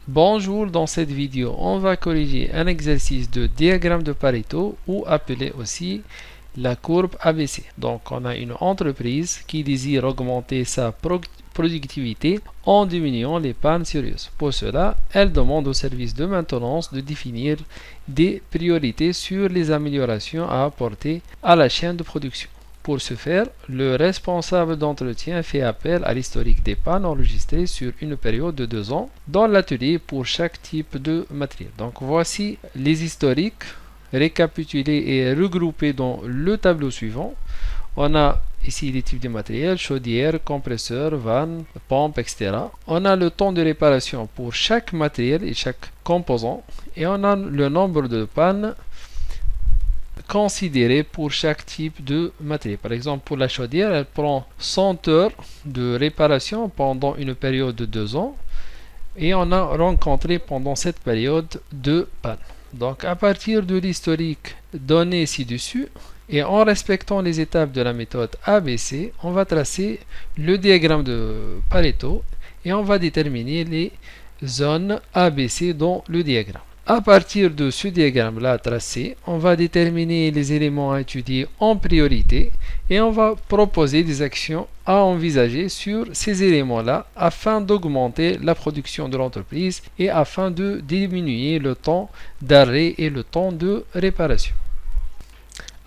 Bonjour, dans cette vidéo, on va corriger un exercice de diagramme de Pareto ou appelé aussi la courbe ABC. Donc, on a une entreprise qui désire augmenter sa productivité en diminuant les pannes sérieuses. Pour cela, elle demande au service de maintenance de définir des priorités sur les améliorations à apporter à la chaîne de production. Pour ce faire, le responsable d'entretien fait appel à l'historique des pannes enregistrées sur une période de 2 ans dans l'atelier pour chaque type de matériel. Donc voici les historiques récapitulés et regroupés dans le tableau suivant. On a ici les types de matériel, chaudière, compresseur, vanne, pompe, etc. On a le temps de réparation pour chaque matériel et chaque composant. Et on a le nombre de pannes considéré pour chaque type de matériel. Par exemple, pour la chaudière, elle prend 100 heures de réparation pendant une période de 2 ans et on a rencontré pendant cette période 2 pannes. Donc, à partir de l'historique donné ci-dessus et en respectant les étapes de la méthode ABC, on va tracer le diagramme de Pareto et on va déterminer les zones ABC dans le diagramme. À partir de ce diagramme-là tracé, on va déterminer les éléments à étudier en priorité et on va proposer des actions à envisager sur ces éléments-là afin d'augmenter la production de l'entreprise et afin de diminuer le temps d'arrêt et le temps de réparation.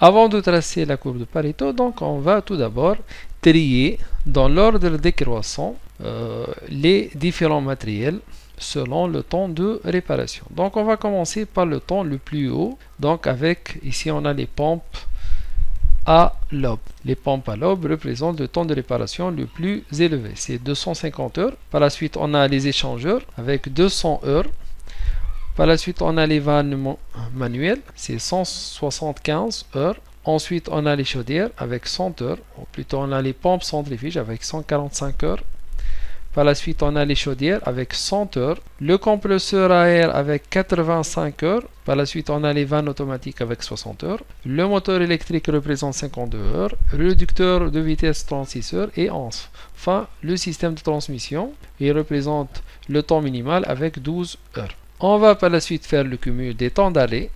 Avant de tracer la courbe de Pareto, donc on va tout d'abord trier dans l'ordre décroissant les différents matériels selon le temps de réparation. Donc on va commencer par le temps le plus haut. Donc avec, ici on a les pompes à lobe. Les pompes à lobe représentent le temps de réparation le plus élevé. C'est 250 heures. Par la suite on a les échangeurs avec 200 heures. Par la suite on a les vannes manuelles, c'est 175 heures. Ensuite on a les chaudières avec 100 heures. Ou plutôt on a les pompes centrifuges avec 145 heures. Par la suite, on a les chaudières avec 100 heures, le compresseur à air avec 85 heures. Par la suite, on a les vannes automatiques avec 60 heures. Le moteur électrique représente 52 heures, le réducteur de vitesse 36 heures et enfin le système de transmission. Il représente le temps minimal avec 12 heures. On va par la suite faire le cumul des temps d'arrêt.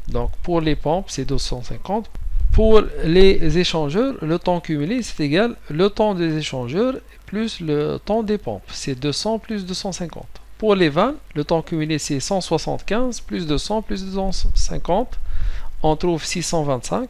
Donc pour les pompes, c'est 250. Pour les échangeurs, le temps cumulé, c'est égal le temps des échangeurs plus le temps des pompes. C'est 200 plus 250. Pour les vannes, le temps cumulé, c'est 175 plus 200 plus 250. On trouve 625.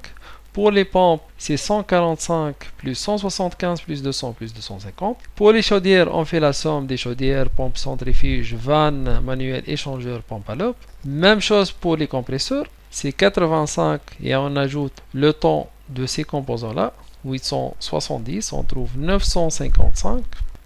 Pour les pompes, c'est 145 plus 175 plus 200 plus 250. Pour les chaudières, on fait la somme des chaudières, pompes centrifuges, vannes, manuels, échangeurs, pompes à lobe. Même chose pour les compresseurs. C'est 85 et on ajoute le temps de ces composants-là, 870, on trouve 955.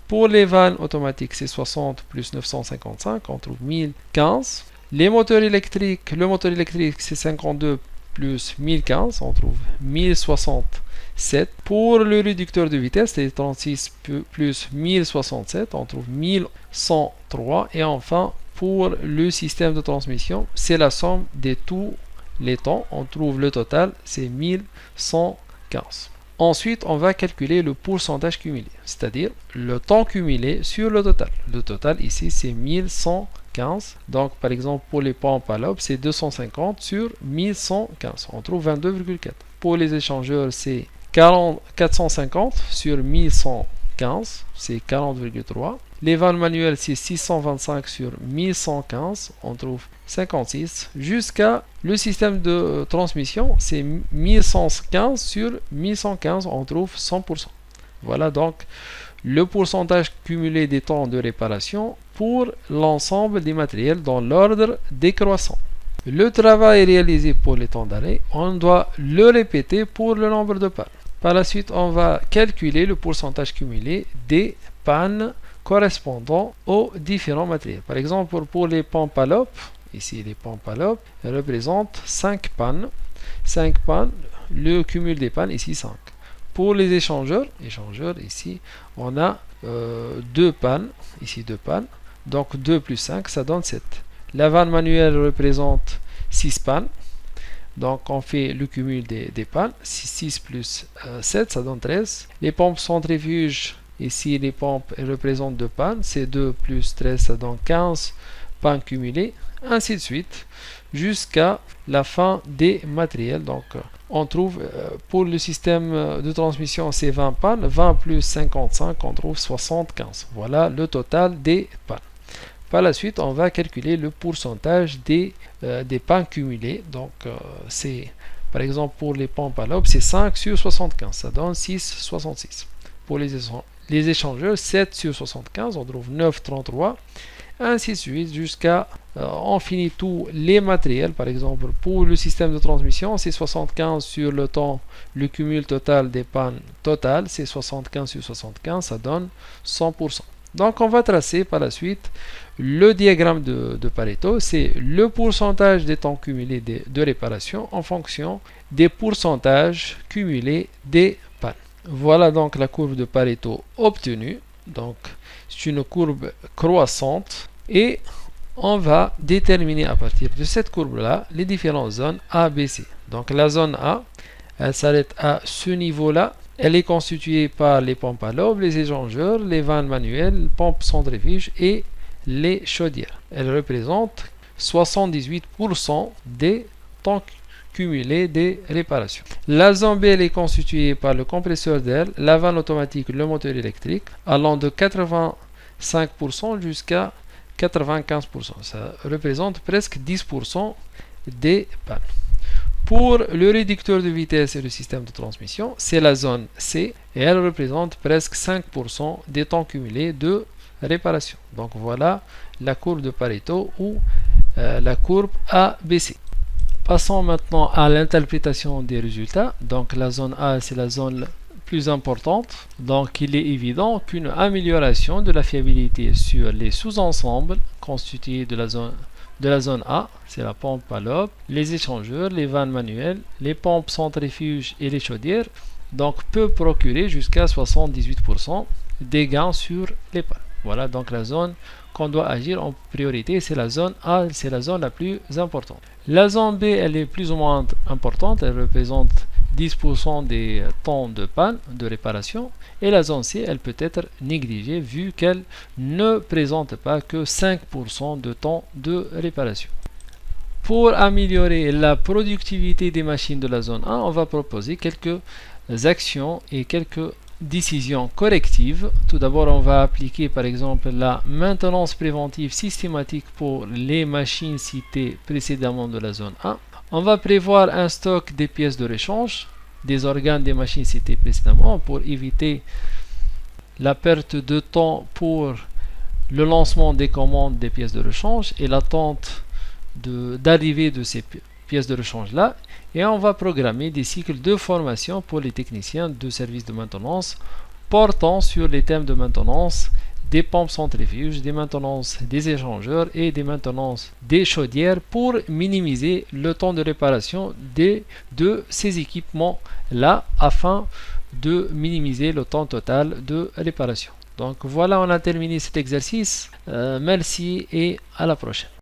Pour les vannes automatiques, c'est 60 plus 955, on trouve 1015. Les moteurs électriques, le moteur électrique, c'est 52 plus 1015, on trouve 1067. Pour le réducteur de vitesse, c'est 36 plus 1067, on trouve 1103. Et enfin, pour le système de transmission, c'est la somme de tous les temps, on trouve le total, c'est 1115. Ensuite, on va calculer le pourcentage cumulé, c'est-à-dire le temps cumulé sur le total. Le total ici, c'est 1115. Donc, par exemple, pour les pompes à lobe, c'est 250 sur 1115. On trouve 22,4. Pour les échangeurs, c'est 450 sur 1115, c'est 40,3. Les vannes manuelles, c'est 625 sur 1115, on trouve 56. Jusqu'à le système de transmission, c'est 1115 sur 1115, on trouve 100%. Voilà donc le pourcentage cumulé des temps de réparation pour l'ensemble des matériels dans l'ordre décroissant. Le travail réalisé pour les temps d'arrêt, on doit le répéter pour le nombre de pannes. Par la suite, on va calculer le pourcentage cumulé des pannes correspondant aux différents matériels. Par exemple, pour les pompes à lobe, ici les pompes à lobe, elles représentent 5 pannes. 5 pannes, le cumul des pannes, ici 5. Pour les échangeurs, ici, on a 2 pannes, ici 2 pannes. Donc 2 plus 5, ça donne 7. La vanne manuelle représente 6 pannes. Donc on fait le cumul des pannes. 6 plus 7, ça donne 13. Les pompes centrifuges, ici les pompes représentent 2 pannes. C'est 2 plus 13, ça donne 15 pannes cumulées, ainsi de suite, jusqu'à la fin des matériels. Donc, on trouve pour le système de transmission, c'est 20 pannes, 20 plus 55, on trouve 75. Voilà le total des pannes. Par la suite, on va calculer le pourcentage des pannes cumulées. Donc, c'est par exemple pour les pompes à lobe, c'est 5 sur 75, ça donne 6,66. Pour les échangeurs, 7 sur 75, on trouve 9,33. Ainsi de suite, jusqu'à on finit tous les matériels. Par exemple, pour le système de transmission, c'est 75 sur le temps, le cumul total des pannes totales, c'est 75 sur 75, ça donne 100%. Donc, on va tracer par la suite le diagramme de Pareto. C'est le pourcentage des temps cumulés de réparation en fonction des pourcentages cumulés des pannes. Voilà donc la courbe de Pareto obtenue. Donc, c'est une courbe croissante et on va déterminer à partir de cette courbe-là les différentes zones A, B, C. Donc, la zone A, elle s'arrête à ce niveau-là. Elle est constituée par les pompes à lobe, les échangeurs, les vannes manuelles, les pompes centrifuges et les chaudières. Elle représente 78% des temps cumulés des réparations. La zone B, elle est constituée par le compresseur d'air, la vanne automatique, le moteur électrique, allant de 85% jusqu'à 95%. Ça représente presque 10% des pannes. Pour le réducteur de vitesse et le système de transmission, c'est la zone C et elle représente presque 5% des temps cumulés de réparation. Donc voilà la courbe de Pareto ou la courbe ABC. Passons maintenant à l'interprétation des résultats. Donc la zone A, c'est la zone plus importante. Donc il est évident qu'une amélioration de la fiabilité sur les sous-ensembles constitués de la zone A, c'est la pompe à lobe, les échangeurs, les vannes manuelles, les pompes centrifuges et les chaudières, donc peut procurer jusqu'à 78% des gains sur les pannes. Voilà donc la zone qu'on doit agir en priorité, c'est la zone A, c'est la zone la plus importante. La zone B, elle est plus ou moins importante, elle représente 10% des temps de panne, de réparation, et la zone C, elle peut être négligée vu qu'elle ne présente pas que 5% de temps de réparation. Pour améliorer la productivité des machines de la zone 1, on va proposer quelques actions et quelques décisions correctives. Tout d'abord, on va appliquer par exemple la maintenance préventive systématique pour les machines citées précédemment de la zone 1. On va prévoir un stock des pièces de rechange des organes des machines citées précédemment pour éviter la perte de temps pour le lancement des commandes des pièces de rechange et l'attente d'arrivée de ces pièces de rechange là. Et on va programmer des cycles de formation pour les techniciens de services de maintenance portant sur les thèmes de maintenance des pompes centrifuges, des maintenances des échangeurs et des maintenances des chaudières pour minimiser le temps de réparation de ces équipements-là afin de minimiser le temps total de réparation. Donc voilà, on a terminé cet exercice. Merci et à la prochaine.